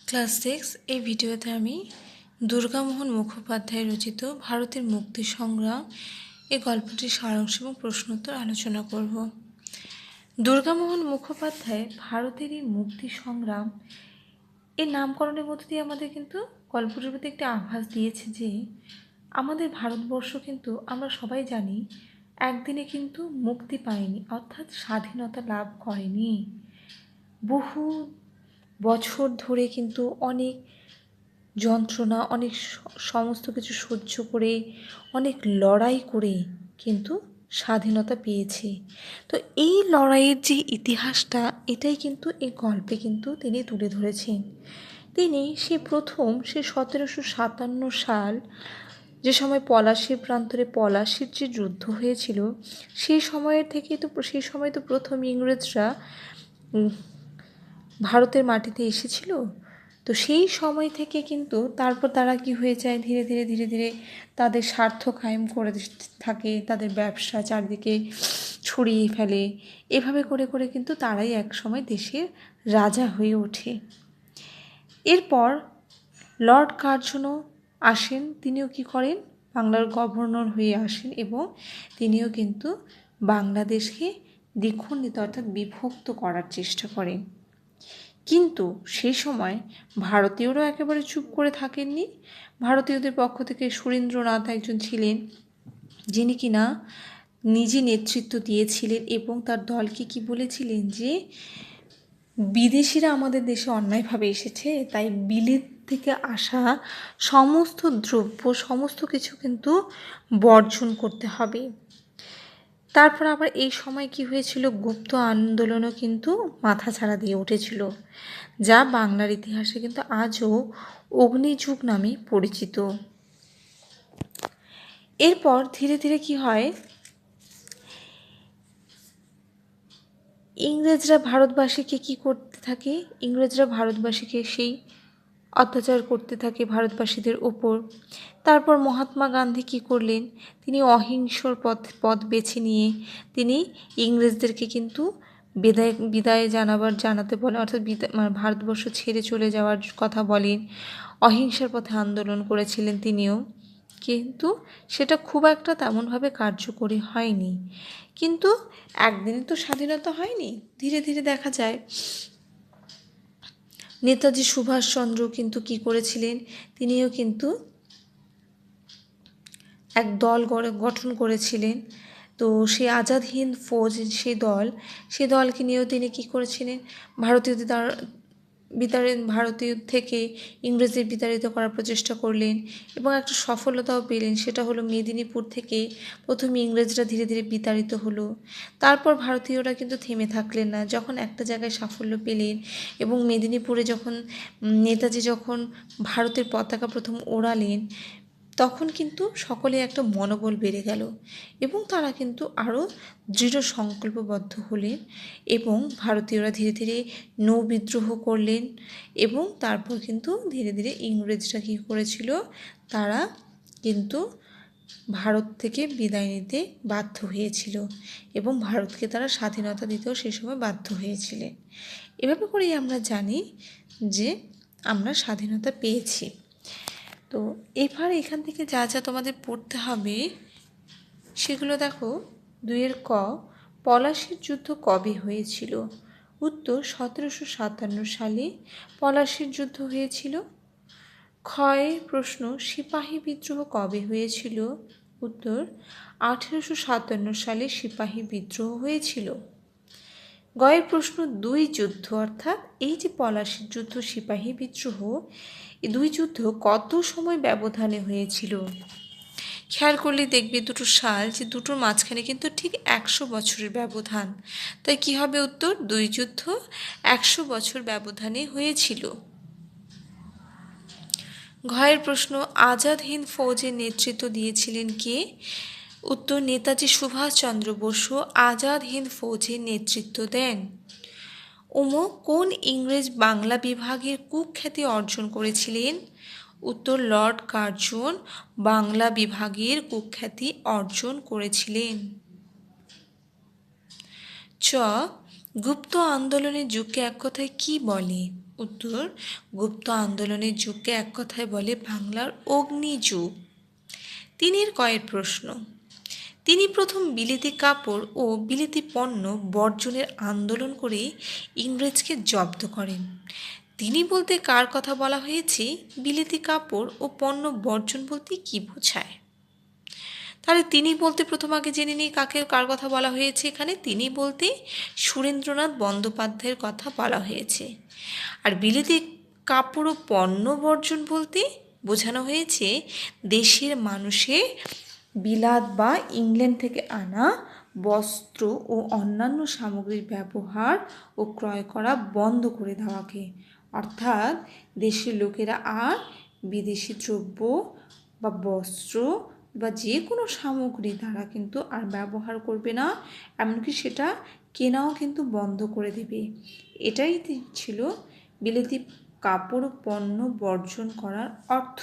Class 6 এই ভিডিওতে আমি দুর্গামোহন মুখোপাধ্যায় রচিত ভারতের মুক্তি সংগ্রাম এই গল্পটির সারাংশ এবং প্রশ্নোত্তর আলোচনা করব। দুর্গামোহন মুখোপাধ্যায় ভারতের এই মুক্তি সংগ্রাম এর নামকরণের মধ্যে দিয়ে আমাদের কিন্তু গল্পটির প্রতি একটি আভাস দিয়েছে যে আমাদের ভারতবর্ষ কিন্তু আমরা সবাই জানি একদিনে কিন্তু মুক্তি পায়নি, অর্থাৎ স্বাধীনতা লাভ করেনি। বহু বছর ধরে কিন্তু অনেক যন্ত্রণা, অনেক সমস্ত কিছু সহ্য করে, অনেক লড়াই করে কিন্তু স্বাধীনতা পেয়েছে। তো এই লড়াইয়ের যে ইতিহাসটা, এটাই কিন্তু এই গল্পে কিন্তু তিনি তুলে ধরেছেন। তিনি প্রথম 1757 সাল, যে সময় পলাশীর প্রান্তরে পলাশীর যে যুদ্ধ হয়েছিল, সেই সময় তো প্রথম ইংরেজরা ভারতের মাটিতে এসেছিল। তো সেই সময় থেকে কিন্তু তারপর তারা কি হয়ে যায়, ধীরে ধীরে তাদের স্বার্থ কায়েম করে থাকে, তাদের ব্যবসা চারিদিকে ছড়িয়ে ফেলে। এভাবে করে কিন্তু তারাই এক সময় দেশের রাজা হয়ে ওঠে। এরপর লর্ড কার্জনও আসেন, তিনিও কি করেন, বাংলার গভর্নর হয়ে আসেন এবং তিনিও কিন্তু বাংলাদেশকে দ্বিখণ্ডিত অর্থাৎ বিভক্ত করার চেষ্টা করেন। কিন্তু সেই সময় ভারতীয়রা একেবারে চুপ করে থাকেননি। ভারতীয়দের পক্ষ থেকে সুরেন্দ্রনাথ একজন ছিলেন, যিনি কিনা নিজে নেতৃত্ব দিয়েছিলেন এবং তার দলকে কি বলেছিলেন যে বিদেশিরা আমাদের দেশে অন্যায়ভাবে এসেছে, তাই বিলেত থেকে আসা সমস্ত দ্রব্য, সমস্ত কিছু কিন্তু বর্জন করতে হবে। তারপর আবার এই সময় কি হয়েছিল, গুপ্ত আন্দোলনও কিন্তু মাথাছাড়া দিয়ে উঠেছিল, যা বাংলার ইতিহাসে কিন্তু আজও অগ্নিযুগ নামে পরিচিত। এরপর ধীরে ধীরে কি হয়, ইংরেজরা ভারতবাসীকে কি করতে থাকে, ইংরেজরা ভারতবাসীকে সেই অত্যাচার করতে থাকে ভারতবাসীদের ওপর। তারপর মহাত্মা গান্ধী কি করলেন, তিনি অহিংসর পথ বেছে নিয়ে তিনি ইংরেজদেরকে কিন্তু বিদায় জানাতে বলেন, অর্থাৎ ভারতবর্ষ ছেড়ে চলে যাওয়ার কথা বলেন। অহিংসার পথে আন্দোলন করেছিলেন তিনিও, কিন্তু সেটা খুব একটা তেমনভাবে কার্যকরী হয়নি। কিন্তু একদিনে তো স্বাধীনতা হয়নি, ধীরে ধীরে দেখা যায় নেতাজি সুভাষচন্দ্র কিন্তু কি করেছিলেন, তিনিও কিন্তু এক দল গঠন করেছিলেন। তো সেই আজাদ হিন্দ ফৌজ, সেই দলকে নিয়েও তিনি কী করেছিলেন, ভারতীয় থেকে ইংরেজদের বিতাড়িত করার প্রচেষ্টা করলেন এবং একটা সফলতাও পেলেন। সেটা হলো মেদিনীপুর থেকে প্রথমে ইংরেজরা ধীরে ধীরে বিতাড়িত হলো। তারপর ভারতীয়রা কিন্তু থেমে থাকলেন না, যখন একটা জায়গায় সাফল্য পেলেন এবং মেদিনীপুরে নেতাজি যখন ভারতের পতাকা প্রথম ওড়ালেন, তখন কিন্তু সকলে একটা মনোবল বেড়ে গেল এবং তারা কিন্তু আরও দৃঢ় সংকল্পবদ্ধ হলেন এবং ভারতীয়রা ধীরে ধীরে নৌ বিদ্রোহ করলেন এবং তারপর কিন্তু ধীরে ধীরে ইংরেজরা কী করেছিল, তারা কিন্তু ভারত থেকে বিদায় নিতে বাধ্য হয়েছিল এবং ভারতকে তারা স্বাধীনতা দিতেও সেই সময় বাধ্য হয়েছিলেন। এভাবে করেই আমরা জানি যে আমরা স্বাধীনতা পেয়েছি। তো এবার এখান থেকে যা যা তোমাদের পড়তে হবে সেগুলো দেখো। 2 ক, পলাশীর যুদ্ধ কবে হয়েছিল? উত্তর 1757 সালে পলাশীর যুদ্ধ হয়েছিল। ক্ষয় প্রশ্ন, সিপাহী বিদ্রোহ কবে হয়েছিল? উত্তর 1857 সালে সিপাহী বিদ্রোহ হয়েছিল। গয়ের প্রশ্ন, 2 যুদ্ধ অর্থাৎ এই যে পলাশীর যুদ্ধ, সিপাহী বিদ্রোহ, এই 2 যুদ্ধ কত সময় ব্যবধানে হয়েছিল? খেয়াল করলে দেখবে দুটো সাল, যে দুটোর মাঝখানে কিন্তু ঠিক 100 বছরের ব্যবধান। তাই কি হবে উত্তর, 2 যুদ্ধ 100 বছর ব্যবধানে হয়েছিল। ঘয়ের প্রশ্ন, আজাদ হিন্দ ফৌজের নেতৃত্ব দিয়েছিলেন কে? উত্তর নেতাজি সুভাষচন্দ্র বসু আজাদ হিন্দ ফৌজের নেতৃত্ব দেন। কোন ইংরেজ বাংলা বিভাগের কুখ্যাতি অর্জন করেছিলেন? উত্তর লর্ড কার্জন বাংলা বিভাগের কুখ্যাতি অর্জন করেছিলেন। গুপ্ত আন্দোলনের যুগকে এক কথায় কি বলে? উত্তর, গুপ্ত আন্দোলনের যুগকে এক কথায় বলে বাংলার অগ্নিযুগ। 3-এর প্রশ্ন, তিনি প্রথম বিলেতি কাপড় ও বিলেতি পণ্য বর্জনের আন্দোলন করে ইংরেজকে জব্দ করেন। তিনি বলতে কার কথা বলা হয়েছে? বিলেতি কাপড় ও পণ্য বর্জন বলতে কি বোঝায়? তাহলে তিনি বলতে প্রথম আগে জেনে নিই কার কথা বলা হয়েছে এখানে। তিনি বলতে সুরেন্দ্রনাথ বন্দ্যোপাধ্যায়ের কথা বলা হয়েছে। আর বিলেতি কাপড় ও পণ্য বর্জন বলতে বোঝানো হয়েছে দেশের মানুষের বিলাত বা ইংল্যান্ড থেকে আনা বস্ত্র ও অন্যান্য সামগ্রীর ব্যবহার ও ক্রয় করা বন্ধ করে দেওয়াকে। অর্থাৎ দেশের লোকেরা আর বিদেশি দ্রব্য বা বস্ত্র বা যে কোনো সামগ্রী তারা কিন্তু আর ব্যবহার করবে না, এমনকি সেটা কেনাও কিন্তু বন্ধ করে দেবে। এটাই ছিল বিলেতি কাপড় ও পণ্য বর্জন করার অর্থ।